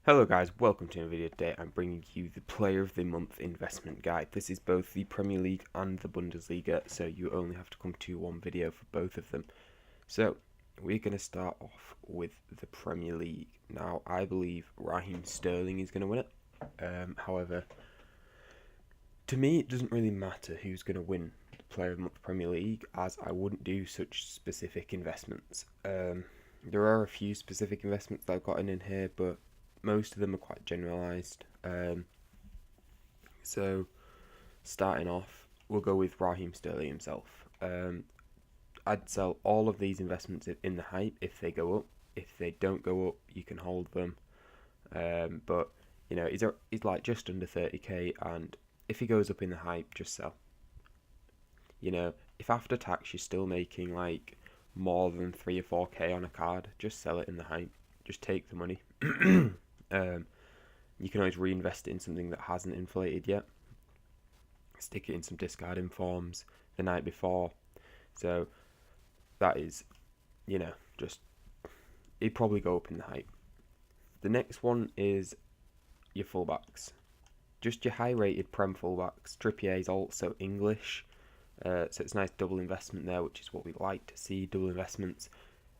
Hello guys, welcome to a video. Today I'm bringing you the Player of the Month investment guide. This is both the Premier League and the Bundesliga, so you only have to come to one video for both of them. So we're going to start off with the Premier League. Now I believe Raheem Sterling is going to win it. However, to me it doesn't really matter who's going to win the Player of the Month Premier League, as I wouldn't do such specific investments. There are a few specific investments that I've gotten in here, but most of them are quite generalised. So, starting off, we'll go with Raheem Sterling himself. I'd sell all of these investments in the hype if they go up. If they don't go up, you can hold them. But he's like just under 30k, and if he goes up in the hype, just sell. If after tax you're still making like more than 3 or 4k on a card, just sell it in the hype. Just take the money. You can always reinvest it in something that hasn't inflated yet. Stick it in some discard informs the night before. So that is, just it'd probably go up in the hype. The next one is your fullbacks. Just your high-rated Prem fullbacks. Trippier is also English, so it's a nice double investment there, which is what we like to see. Double investments.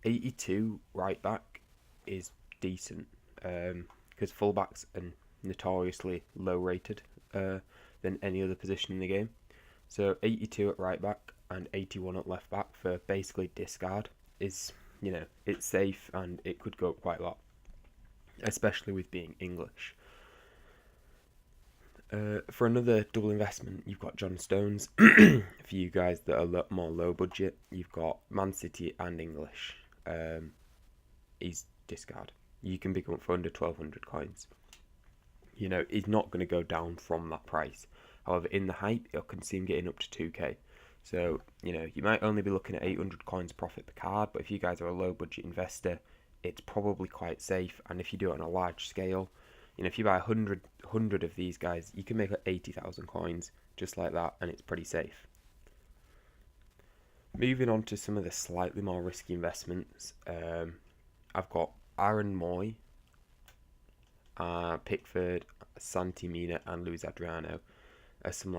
82 right back is decent, because fullbacks are notoriously low rated than any other position in the game. So 82 at right back and 81 at left back for basically discard is, it's safe and it could go up quite a lot, especially with being English. For another double investment, you've got John Stones. For you guys that are more low budget, you've got Man City and English. He's discard. You can pick him up for under 1,200 coins. He's not going to go down from that price. However, in the hype, I can see him getting up to 2k. So, you might only be looking at 800 coins profit per card, but if you guys are a low budget investor, it's probably quite safe. And if you do it on a large scale, if you buy 100 of these guys, you can make 80,000 coins just like that, and it's pretty safe. Moving on to some of the slightly more risky investments, I've got Aaron Moy, Pickford, Santi Mina, and Luis Adriano as some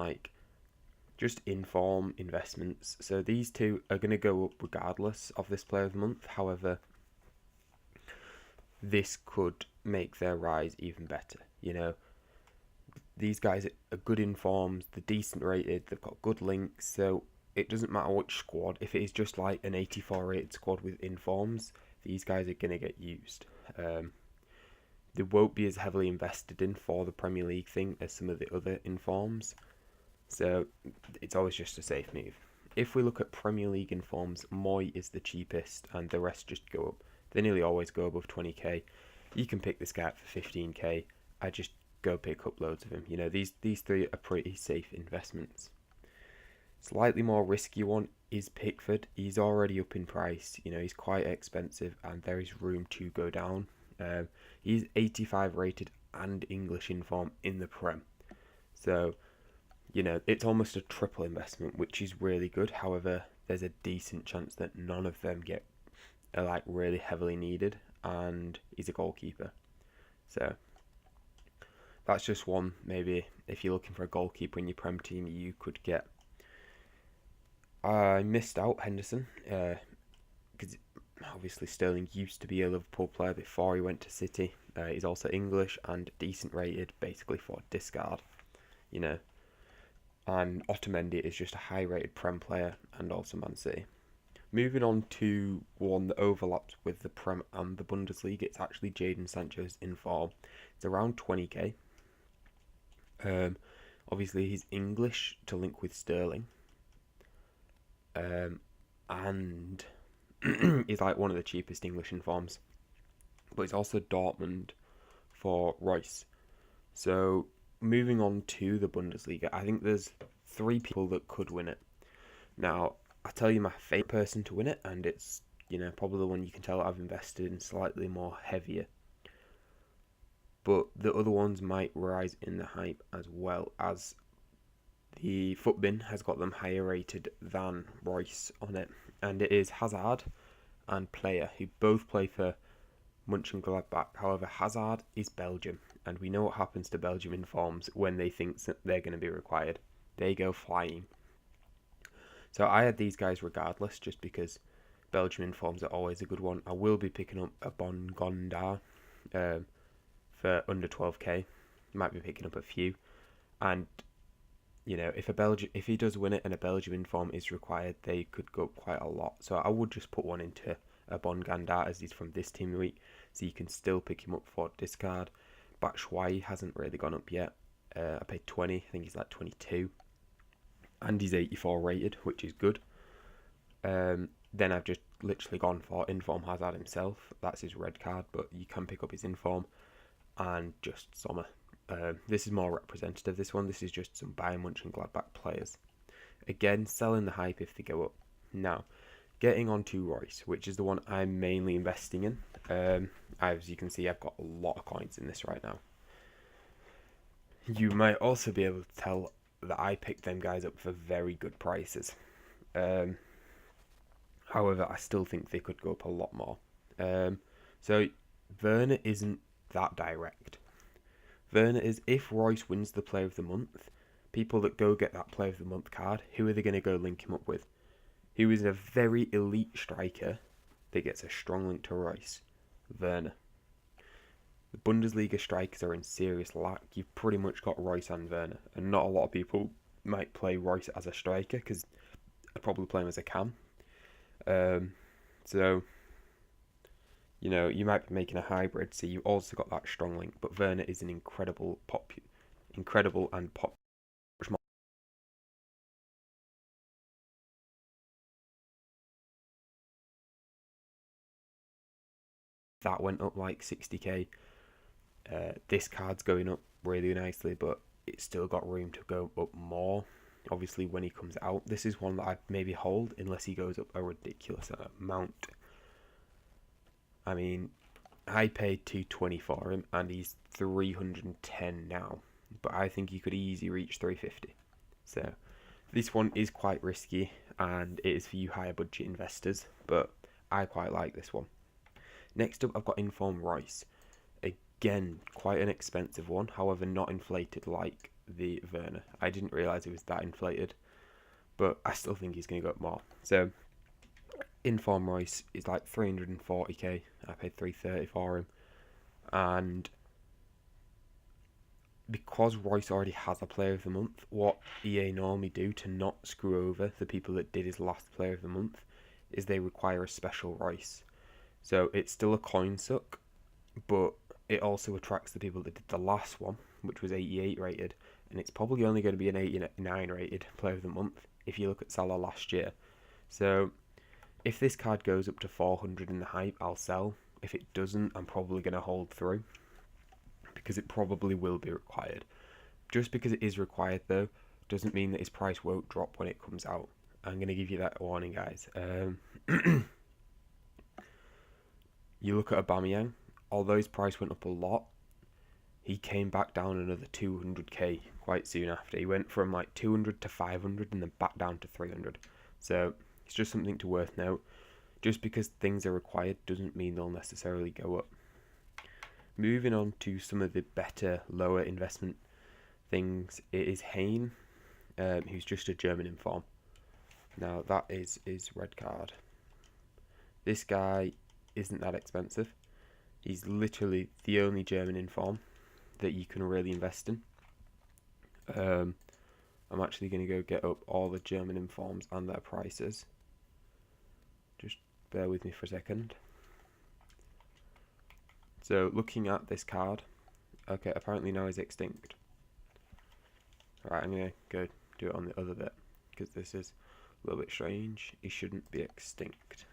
just inform investments. So these two are going to go up regardless of this Player of the Month. However, this could make their rise even better. These guys are good informs, they're decent rated, they've got good links, so it doesn't matter which squad. If it is just like an 84 rated squad with informs, these guys are going to get used. They won't be as heavily invested in for the Premier League thing as some of the other informs, so it's always just a safe move. If we look at Premier League informs, Moy is the cheapest and the rest just go up. They nearly always go above 20k. You can pick this guy up for 15k. I just go pick up loads of him. These three are pretty safe investments. Slightly more risky one is Pickford. He's already up in price. He's quite expensive and there is room to go down. He's 85 rated and English inform in the Prem. So, it's almost a triple investment, which is really good. However, there's a decent chance that none of them are really heavily needed, and he's a goalkeeper. So that's just one. Maybe if you're looking for a goalkeeper in your Prem team, you could get. I missed out Henderson, because obviously Sterling used to be a Liverpool player before he went to City. He's also English and decent rated, basically for discard. And Otamendi is just a high rated Prem player and also Man City. Moving on to one that overlaps with the Prem and the Bundesliga, it's actually Jadon Sancho's inform. It's around 20k. Obviously he's English to link with Sterling. And he's like one of the cheapest English informs. But he's also Dortmund for Royce. So moving on to the Bundesliga, I think there's 3 people that could win it. Now, I'll tell you my favourite person to win it, and it's, probably the one you can tell I've invested in slightly more heavier. But the other ones might rise in the hype as well, as the Futbin has got them higher rated than Royce on it. And it is Hazard and Player, who both play for Mönchengladbach. However, Hazard is Belgium, and we know what happens to Belgium informs when they think that they're going to be required. They go flying. So I had these guys regardless, just because Belgium informs are always a good one. I will be picking up a Bongonda for under 12k. Might be picking up a few, and if he does win it and a Belgium inform is required, they could go up quite a lot. So I would just put one into a Bongonda as he's from this team week, so you can still pick him up for discard. Batshuayi hasn't really gone up yet. I paid 20. I think he's like 22. And he's 84 rated, which is good. Then I've just literally gone for Inform Hazard himself. That's his red card, but you can pick up his Inform. And just Sommer. This is more representative, this one. This is just some Bayern Mönchengladbach players. Again, selling the hype if they go up. Now, getting on to Royce, which is the one I'm mainly investing in. As you can see, I've got a lot of coins in this right now. You might also be able to tell that I picked them guys up for very good prices. However, I still think they could go up a lot more. So Werner isn't that direct. Werner is, if Royce wins the Player of the Month, people that go get that Player of the Month card, who are they going to go link him up with? Who is a very elite striker that gets a strong link to Royce? Werner. The Bundesliga strikers are in serious lack. You've pretty much got Royce and Werner, and not a lot of people might play Royce as a striker, because I'd probably play him as a cam. So, you might be making a hybrid, so you also got that strong link, but Werner is an incredible and pop. That went up like 60k. This card's going up really nicely, but it's still got room to go up more. Obviously, when he comes out, this is one that I'd maybe hold unless he goes up a ridiculous amount. I mean, I paid 220 for him, and he's 310 now. But I think he could easily reach 350. So this one is quite risky, and it is for you higher budget investors. But I quite like this one. Next up, I've got Inform Royce. Again, quite an expensive one, however not inflated like the Werner. I didn't realise it was that inflated, but I still think he's going to go up more. So, Inform Royce is like 340k. I paid 330 for him. And because Royce already has a Player of the Month, what EA normally do to not screw over the people that did his last Player of the Month is they require a special Royce. So it's still a coin suck, but it also attracts the people that did the last one, which was 88 rated, and it's probably only going to be an 89 rated Player of the Month if you look at Salah last year. So if this card goes up to 400 in the hype, I'll sell. If it doesn't, I'm probably going to hold through, because it probably will be required. Just because it is required, though, doesn't mean that his price won't drop when it comes out. I'm going to give you that warning, guys. You look at Aubameyang, although his price went up a lot, he came back down another 200k quite soon after. He went from like 200 to 500 and then back down to 300. So it's just something to worth note. Just because things are required doesn't mean they'll necessarily go up. Moving on to some of the better, lower investment things, it is Hayne, who's just a German inform. Now that is his red card. This guy isn't that expensive. He's literally the only German inform that you can really invest in. I'm actually going to go get up all the German informs and their prices. Just bear with me for a second. So looking at this card, okay, apparently now he's extinct. Alright, I'm going to go do it on the other bit, because this is a little bit strange. He shouldn't be extinct.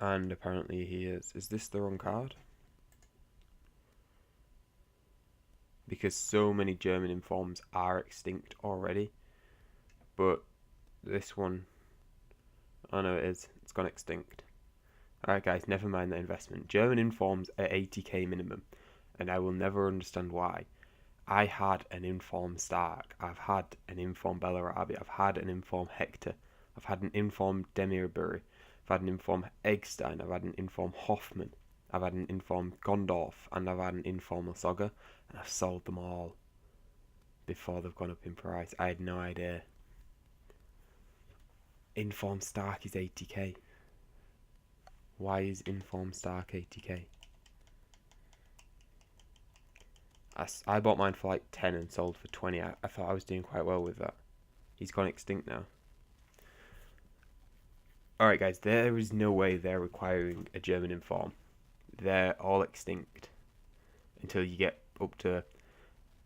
And apparently he is. Is this the wrong card? Because so many German informs are extinct already. But this one, oh no, it is. It's gone extinct. Alright guys, never mind the investment. German informs are 80k minimum, and I will never understand why. I had an inform Stark, I've had an inform Bellarabi, I've had an inform Hector I've had an informed Demirbury. I've had an informed Eggstein. I've had an informed Hoffman. I've had an informed Gondorf. And I've had an informed Lasogga. And I've sold them all before they've gone up in price. I had no idea. Informed Stark is 80k. Why is Informed Stark 80k? I bought mine for like 10 and sold for 20. I thought I was doing quite well with that. He's gone extinct now. Alright guys, there is no way they're requiring a German Inform. They're all extinct. Until you get up to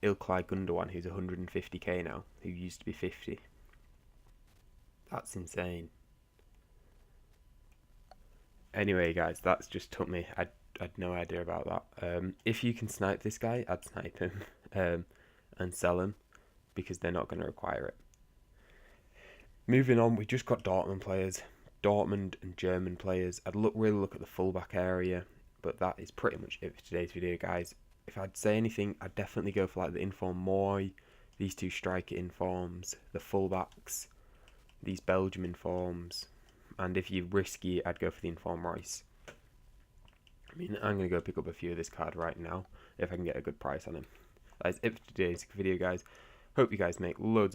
Ilkay Gundogan, who's 150k now, who used to be 50. That's insane. Anyway guys, that's just took me, I had no idea about that. If you can snipe this guy, I'd snipe him and sell him, because they're not going to require it. Moving on, we just got Dortmund players. Dortmund and German players. I'd really look at the fullback area, but that is pretty much it for today's video, guys. If I'd say anything, I'd definitely go for like the Inform Moy, these two striker informs, the fullbacks, these Belgium informs, and if you're risky, I'd go for the Inform Rice. I mean, I'm going to go pick up a few of this card right now, if I can get a good price on him. That's it for today's video, guys. Hope you guys make loads of